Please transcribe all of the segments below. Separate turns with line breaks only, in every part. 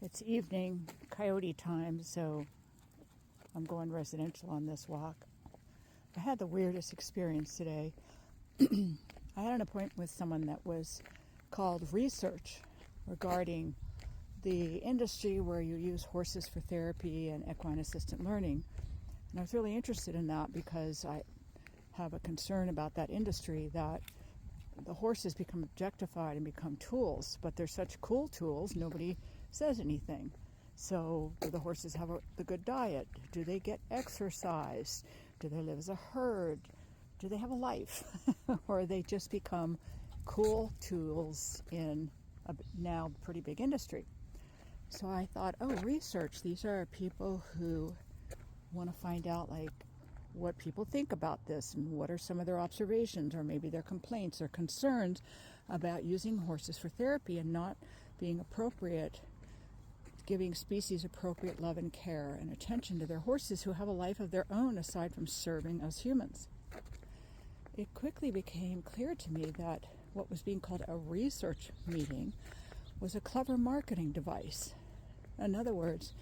It's evening, coyote time, so I'm going residential on this walk. I had the weirdest experience today. I had an appointment with someone that was called research regarding the industry where you use horses for therapy and equine assistant learning. And I was really interested in that because I have a concern about that industry, that the horses become objectified and become tools, but they're such cool tools, nobody says anything. So do the horses have the good diet? Do they get exercise? Do they live as a herd? Do they have a life? Or they just become cool tools in a now pretty big industry? So I thought, research. These are people who want to find out what people think about this and what are some of their observations or maybe their complaints or concerns about using horses for therapy and not being appropriate, giving species appropriate love and care and attention to their horses who have a life of their own aside from serving us humans. It quickly became clear to me that what was being called a research meeting was a clever marketing device. In other words,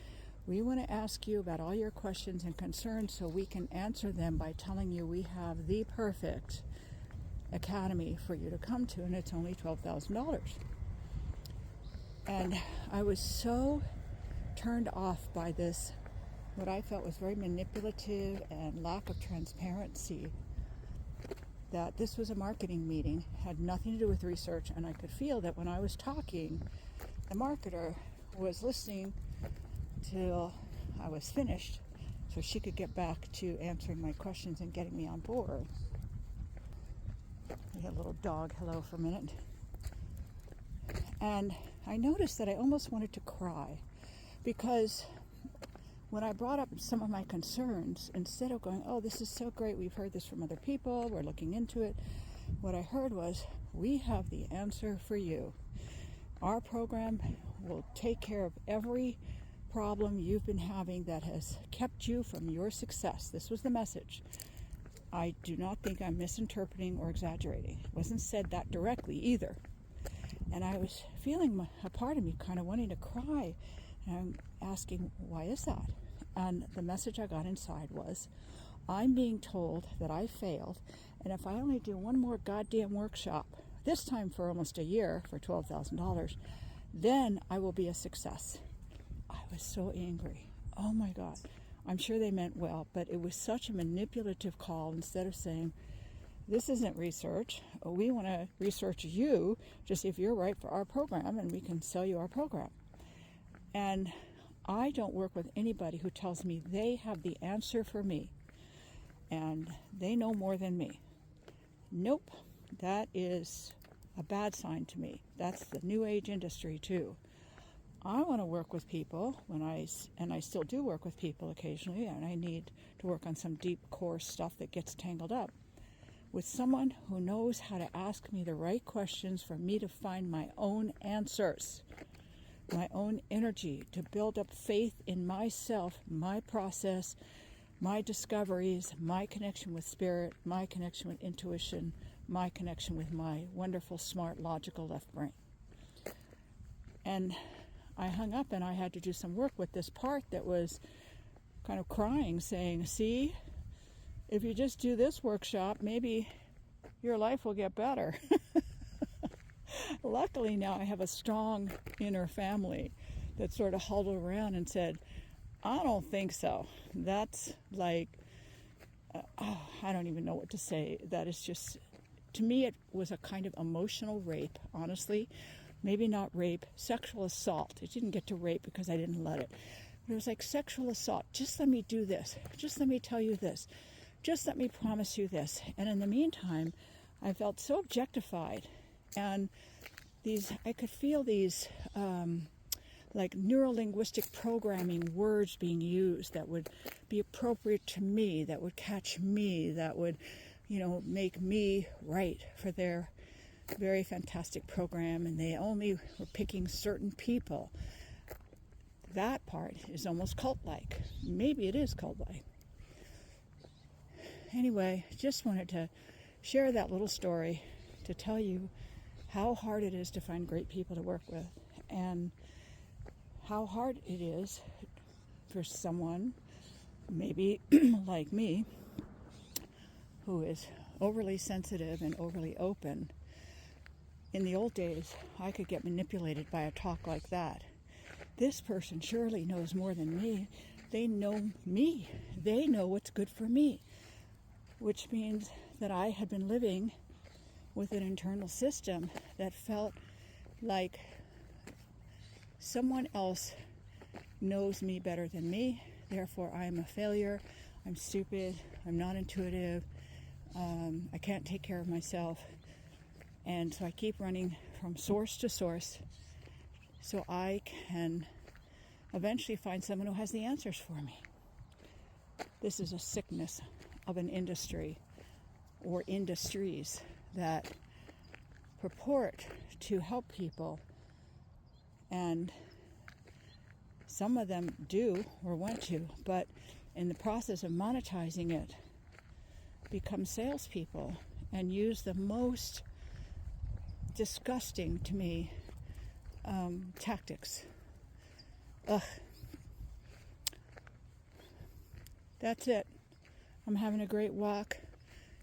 we want to ask you about all your questions and concerns so we can answer them by telling you we have the perfect academy for you to come to, and it's only $12,000. And I was so turned off by this, what I felt was very manipulative and lack of transparency, that this was a marketing meeting, had nothing to do with research, and I could feel that when I was talking, the marketer was listening till I was finished so she could get back to answering my questions and getting me on board. We had a little dog hello for a minute. And I noticed that I almost wanted to cry because when I brought up some of my concerns, instead of going, this is so great, we've heard this from other people, we're looking into it, what I heard was, we have the answer for you. Our program will take care of every problem you've been having that has kept you from your success. This was the message. I do not think I'm misinterpreting or exaggerating. It wasn't said that directly either. And I was feeling a part of me kind of wanting to cry. And I'm asking, why is that? And the message I got inside was, I'm being told that I failed, and if I only do one more goddamn workshop, this time for almost a year for $12,000, then I will be a success. I was so angry. Oh my God. I'm sure they meant well, but it was such a manipulative call. Instead of saying, this isn't research, we want to research you to see if you're right for our program and we can sell you our program. And I don't work with anybody who tells me they have the answer for me and they know more than me. Nope, that is a bad sign to me. That's the new age industry too. I want to work with people and I still do work with people occasionally, and I need to work on some deep core stuff that gets tangled up with someone who knows how to ask me the right questions for me to find my own answers, my own energy, to build up faith in myself, my process, my discoveries, my connection with spirit, my connection with intuition, my connection with my wonderful, smart, logical left brain. And I hung up and I had to do some work with this part that was kind of crying, saying, see, if you just do this workshop, maybe your life will get better. Luckily now I have a strong inner family that sort of huddled around and said, I don't think so. That's I don't even know what to say. That is just, to me it was a kind of emotional rape, honestly. Maybe not rape, sexual assault. It didn't get to rape because I didn't let it. But it was like sexual assault. Just let me do this. Just let me tell you this. Just let me promise you this. And in the meantime, I felt so objectified. And I could feel these neuro-linguistic programming words being used that would be appropriate to me, that would catch me, that would, make me right for their very fantastic program, and they only were picking certain people. That part is almost cult-like. Maybe it is cult-like. Anyway, just wanted to share that little story to tell you how hard it is to find great people to work with and how hard it is for someone, maybe like me, who is overly sensitive and overly open. In the old days, I could get manipulated by a talk like that. This person surely knows more than me. They know me. They know what's good for me, which means that I had been living with an internal system that felt like someone else knows me better than me. Therefore, I am a failure. I'm stupid. I'm not intuitive. I can't take care of myself. And so I keep running from source to source so I can eventually find someone who has the answers for me. This is a sickness of an industry or industries that purport to help people, and some of them do or want to, but in the process of monetizing it, become salespeople and use the most disgusting to me tactics. Ugh. That's it. I'm having a great walk.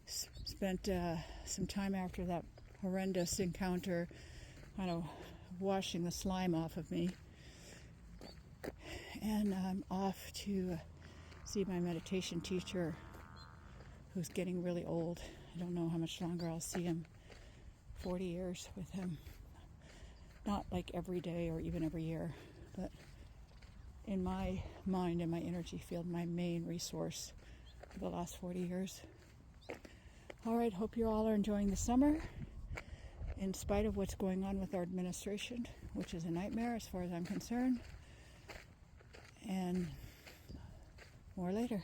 Spent some time after that horrendous encounter kind of washing the slime off of me. And I'm off to see my meditation teacher, who's getting really old. I don't know how much longer I'll see him. 40 years with him. Not like every day or even every year, but in my mind and my energy field, my main resource for the last 40 years. All right, hope you all are enjoying the summer, in spite of what's going on with our administration, which is a nightmare as far as I'm concerned. And more later.